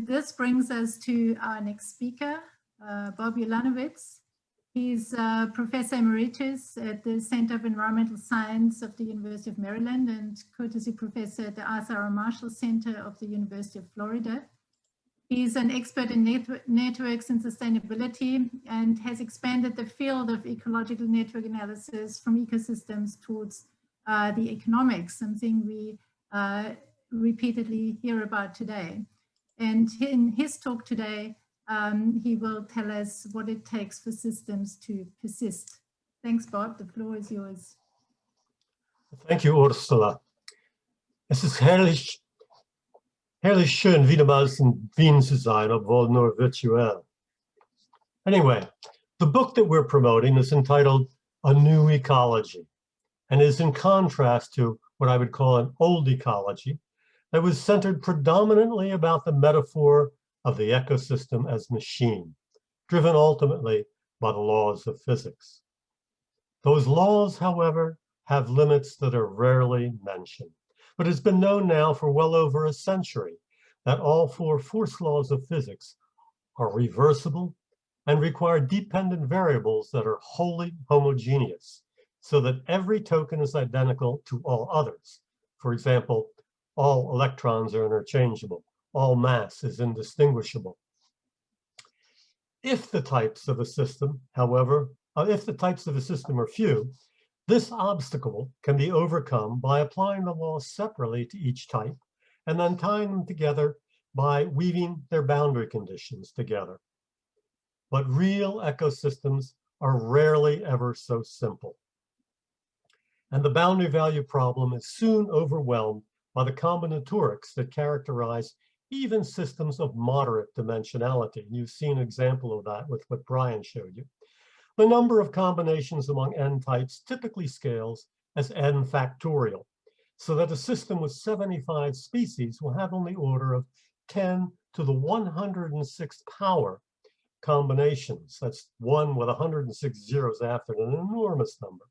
This brings us to our next speaker, Bob Ulanowitz. He's Professor Emeritus at the Center of Environmental Science of the University of Maryland and Courtesy Professor at the Arthur R. Marshall Center of the University of Florida. He's an expert in networks and sustainability and has expanded the field of ecological network analysis from ecosystems towards the economics, something we repeatedly hear about today. And in his talk today, he will tell us what it takes for systems to persist. Thanks, Bob. The floor is yours. Thank you, Ursula. Es ist herrlich schön, wieder mal in Wien zu sein, obwohl nur virtuell. Anyway, the book that we're promoting is entitled A New Ecology, and is in contrast to what I would call an old ecology that was centered predominantly about the metaphor of the ecosystem as machine, driven ultimately by the laws of physics. Those laws, however, have limits that are rarely mentioned. But it's been known now for well over a century that all four force laws of physics are reversible and require dependent variables that are wholly homogeneous, so that every token is identical to all others. For example, all electrons are interchangeable. All mass is indistinguishable. If the types of a system, however, are few, this obstacle can be overcome by applying the laws separately to each type and then tying them together by weaving their boundary conditions together. But real ecosystems are rarely ever so simple. And the boundary value problem is soon overwhelmed by the combinatorics that characterize even systems of moderate dimensionality. You've seen an example of that with what Brian showed you. The number of combinations among n types typically scales as n factorial, so that a system with 75 species will have on the order of 10 to the 106th power combinations. That's 1 with 106 zeros after it, an enormous number.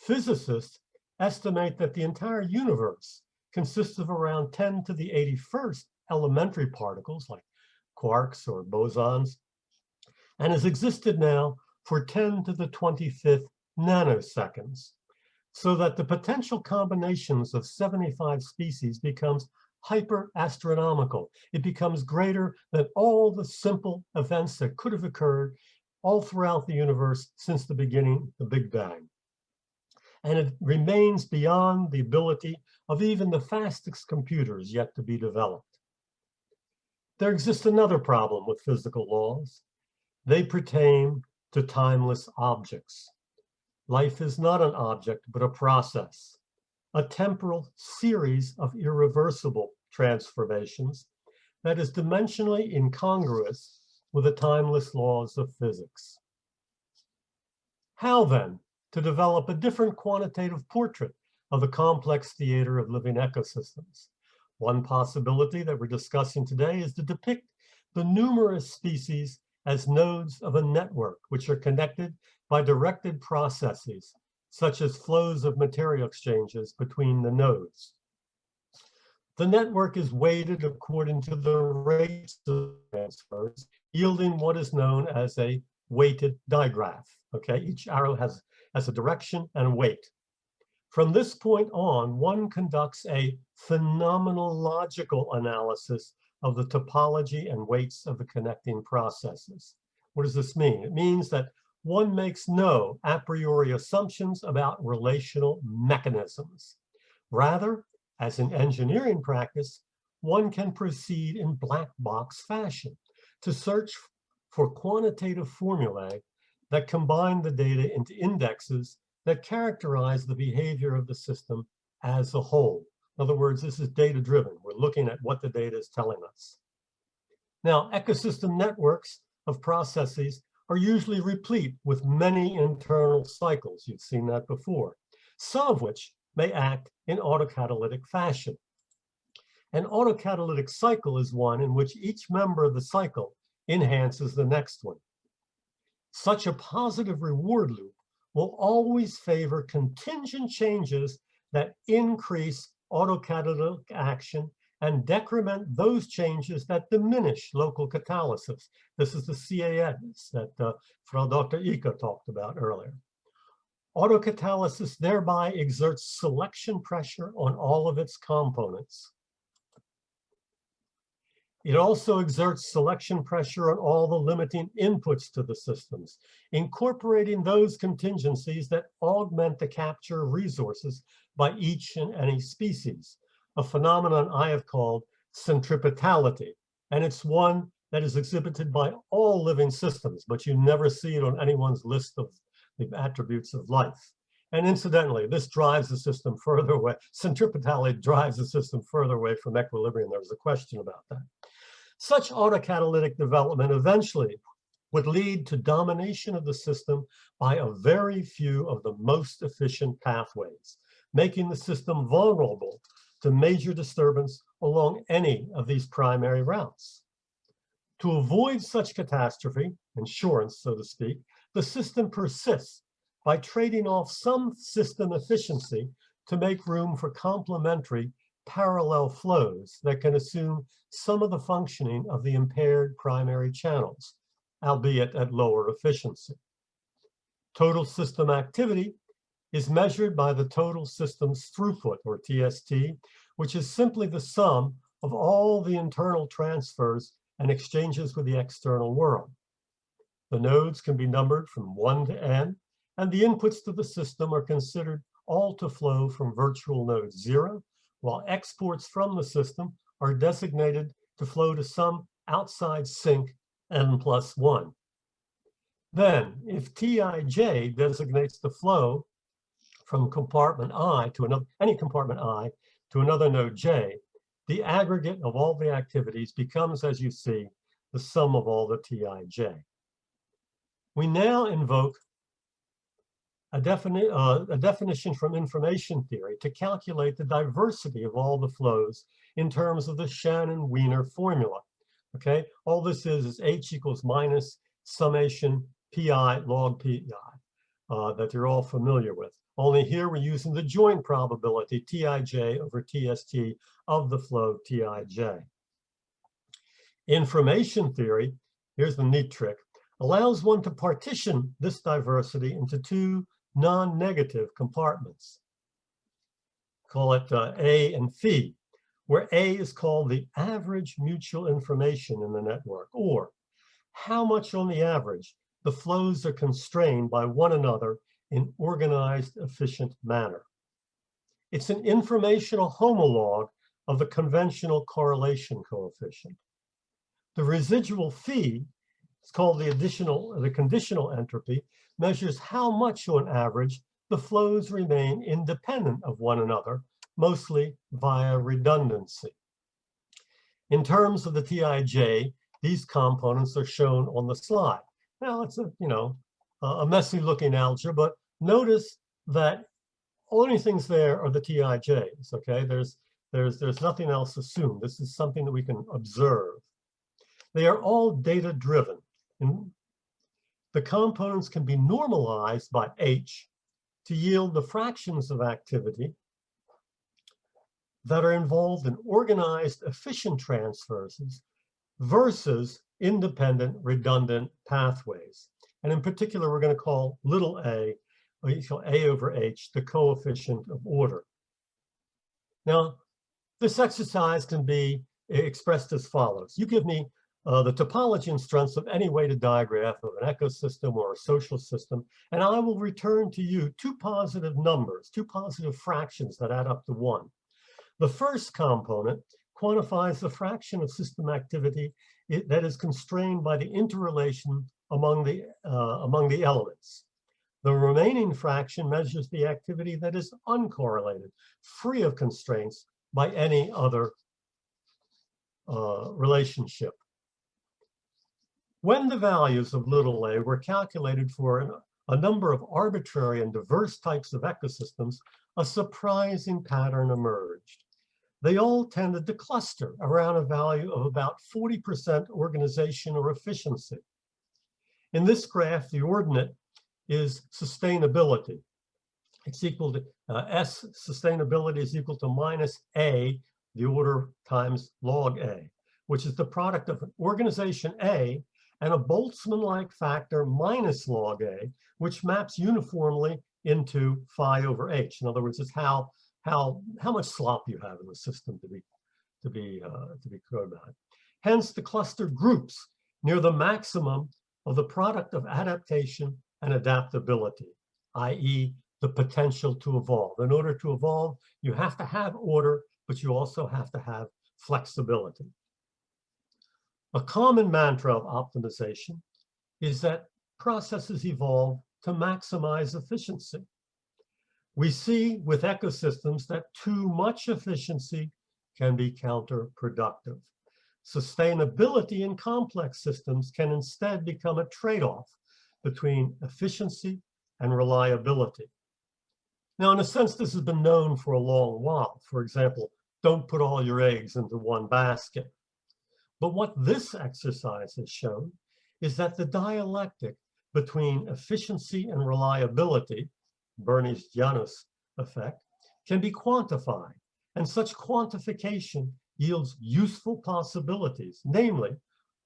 Physicists estimate that the entire universe consists of around 10 to the 81st elementary particles like quarks or bosons, and has existed now for 10 to the 25th nanoseconds, so that the potential combinations of 75 species becomes hyper-astronomical. It becomes greater than all the simple events that could have occurred all throughout the universe since the beginning, the Big Bang. And it remains beyond the ability of even the fastest computers yet to be developed. There exists another problem with physical laws. They pertain to timeless objects. Life is not an object, but a process, a temporal series of irreversible transformations that is dimensionally incongruous with the timeless laws of physics. How then to develop a different quantitative portrait of the complex theater of living ecosystems? One possibility that we're discussing today is to depict the numerous species as nodes of a network, which are connected by directed processes, such as flows of material exchanges between the nodes. The network is weighted according to the rates of transfers, yielding what is known as a weighted digraph. Okay, each arrow has a direction and weight. From this point on, one conducts a phenomenological analysis of the topology and weights of the connecting processes. What does this mean? It means that one makes no a priori assumptions about relational mechanisms. Rather, as in engineering practice, one can proceed in black box fashion to search for quantitative formulae that combine the data into indexes that characterize the behavior of the system as a whole. In other words, this is data-driven. We're looking at what the data is telling us. Now, ecosystem networks of processes are usually replete with many internal cycles. You've seen that before, some of which may act in autocatalytic fashion. An autocatalytic cycle is one in which each member of the cycle enhances the next one. Such a positive reward loop will always favor contingent changes that increase autocatalytic action and decrement those changes that diminish local catalysis. This is the CANs that Frau Dr. Ika talked about earlier. Autocatalysis thereby exerts selection pressure on all of its components. It also exerts selection pressure on all the limiting inputs to the systems, incorporating those contingencies that augment the capture of resources by each and any species, a phenomenon I have called centripetality. And it's one that is exhibited by all living systems, but you never see it on anyone's list of the attributes of life. And incidentally, this drives the system further away. Centripetality drives the system further away from equilibrium. There was a question about that. Such autocatalytic development eventually would lead to domination of the system by a very few of the most efficient pathways, making the system vulnerable to major disturbance along any of these primary routes. To avoid such catastrophe, insurance, so to speak, the system persists by trading off some system efficiency to make room for complementary parallel flows that can assume some of the functioning of the impaired primary channels, albeit at lower efficiency. Total system activity is measured by the total system's throughput, or TST, which is simply the sum of all the internal transfers and exchanges with the external world. The nodes can be numbered from 1 to n, and the inputs to the system are considered all to flow from virtual node 0, while exports from the system are designated to flow to some outside sink n+1. Then, if Tij designates the flow from compartment I to another, any compartment I to another node j, the aggregate of all the activities becomes, as you see, the sum of all the Tij. We now invoke a definition from information theory to calculate the diversity of all the flows in terms of the Shannon-Wiener formula. Okay, all this is H equals minus summation pi log pi that you're all familiar with. Only here we're using the joint probability Tij over Tst of the flow Tij. Information theory, here's the neat trick, allows one to partition this diversity into two non-negative compartments. Call it A and Phi, where A is called the average mutual information in the network, or how much on the average the flows are constrained by one another in organized, efficient manner. It's an informational homologue of the conventional correlation coefficient. The residual Phi, it's called the conditional entropy, measures how much on average the flows remain independent of one another, mostly via redundancy. In terms of the Tij, these components are shown on the slide. Now it's a messy looking algebra, but notice that only things there are the Tijs. Okay, there's nothing else assumed. This is something that we can observe. They are all data driven. The components can be normalized by H to yield the fractions of activity that are involved in organized, efficient transfers versus independent, redundant pathways. And in particular, we're going to call little a, or equal A over H, the coefficient of order. Now, this exercise can be expressed as follows. You give me the topology and strengths of any weighted digraph of an ecosystem or a social system, and I will return to you two positive numbers, two positive fractions that add up to 1. The first component quantifies the fraction of system activity that is constrained by the interrelation among the elements. The remaining fraction measures the activity that is uncorrelated, free of constraints by any other relationship. When the values of little a were calculated for a number of arbitrary and diverse types of ecosystems, a surprising pattern emerged. They all tended to cluster around a value of about 40% organization or efficiency. In this graph, the ordinate is sustainability. It's equal to S sustainability is equal to minus A the order times log A, which is the product of organization A and a Boltzmann-like factor minus log A, which maps uniformly into phi over h. In other words, it's how much slop you have in the system to be code about. Hence, the cluster groups near the maximum of the product of adaptation and adaptability, i.e., the potential to evolve. In order to evolve, you have to have order, but you also have to have flexibility. A common mantra of optimization is that processes evolve to maximize efficiency. We see with ecosystems that too much efficiency can be counterproductive. Sustainability in complex systems can instead become a trade-off between efficiency and reliability. Now, in a sense, this has been known for a long while. For example, don't put all your eggs into one basket. But what this exercise has shown is that the dialectic between efficiency and reliability, Bernie's Janus effect, can be quantified, and such quantification yields useful possibilities, namely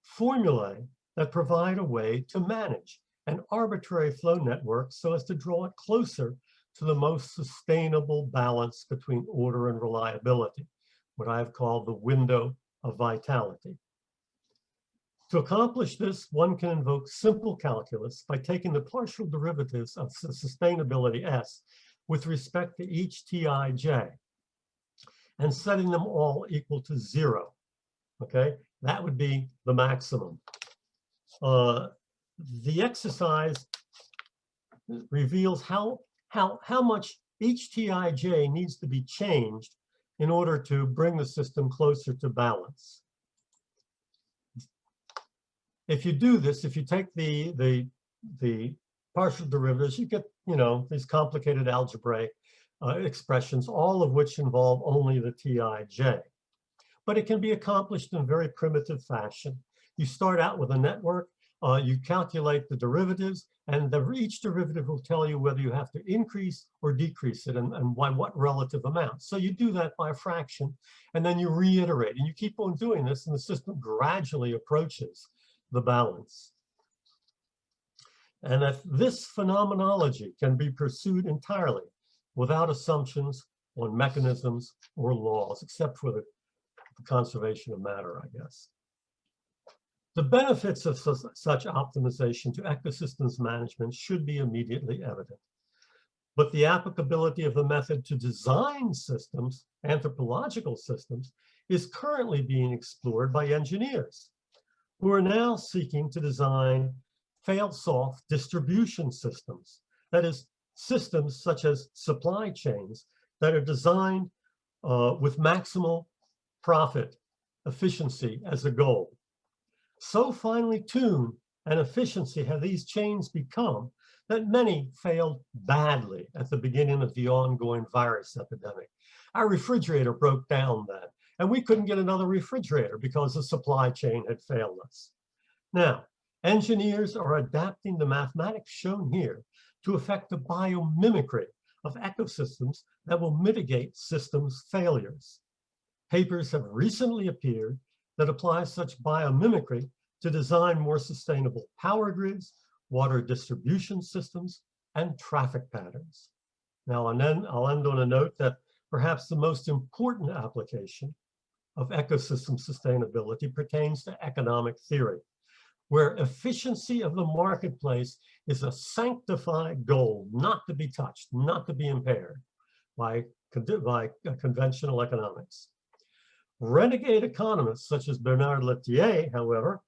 formulae that provide a way to manage an arbitrary flow network so as to draw it closer to the most sustainable balance between order and reliability, what I have called the window of vitality. To accomplish this, one can invoke simple calculus by taking the partial derivatives of the sustainability S with respect to each Tij and setting them all equal to 0. Okay, that would be the maximum. The exercise reveals how much each Tij needs to be changed in order to bring the system closer to balance. If you do this, if you take the partial derivatives, you get, these complicated algebraic expressions, all of which involve only the Tij. But it can be accomplished in very primitive fashion. You start out with a network, you calculate the derivatives, and each derivative will tell you whether you have to increase or decrease it and by what relative amount. So you do that by a fraction, and then you reiterate, and you keep on doing this, and the system gradually approaches the balance. And if this phenomenology can be pursued entirely without assumptions on mechanisms or laws, except for the conservation of matter, I guess. The benefits of such optimization to ecosystems management should be immediately evident. But the applicability of the method to design systems, anthropological systems, is currently being explored by engineers who are now seeking to design fail-soft distribution systems. That is, systems such as supply chains that are designed with maximal profit efficiency as a goal. So finely tuned and efficiency have these chains become that many failed badly at the beginning of the ongoing virus epidemic. Our refrigerator broke down then, and we couldn't get another refrigerator because the supply chain had failed us. Now, engineers are adapting the mathematics shown here to effect a biomimicry of ecosystems that will mitigate systems failures. Papers have recently appeared that apply such biomimicry to design more sustainable power grids, water distribution systems, and traffic patterns. Now, I'll end on a note that perhaps the most important application of ecosystem sustainability pertains to economic theory, where efficiency of the marketplace is a sanctified goal, not to be touched, not to be impaired by conventional economics. Renegade economists such as Bernard Lettier, however,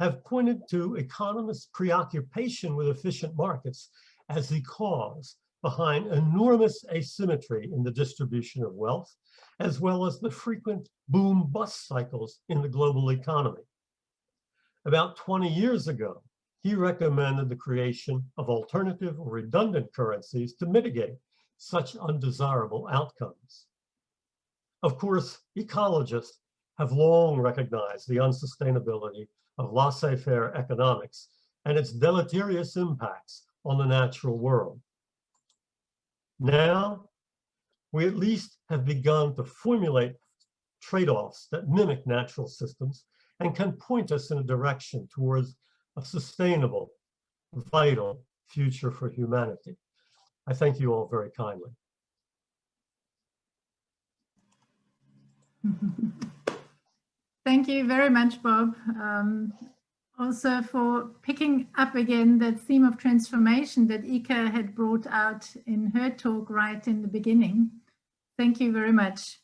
have pointed to economists' preoccupation with efficient markets as the cause behind enormous asymmetry in the distribution of wealth, as well as the frequent boom-bust cycles in the global economy. About 20 years ago, he recommended the creation of alternative or redundant currencies to mitigate such undesirable outcomes. Of course, ecologists have long recognized the unsustainability of laissez-faire economics and its deleterious impacts on the natural world. Now, we at least have begun to formulate trade-offs that mimic natural systems and can point us in a direction towards a sustainable, vital future for humanity. I thank you all very kindly. Thank you very much, Bob. Also for picking up again that theme of transformation that Ika had brought out in her talk right in the beginning. Thank you very much.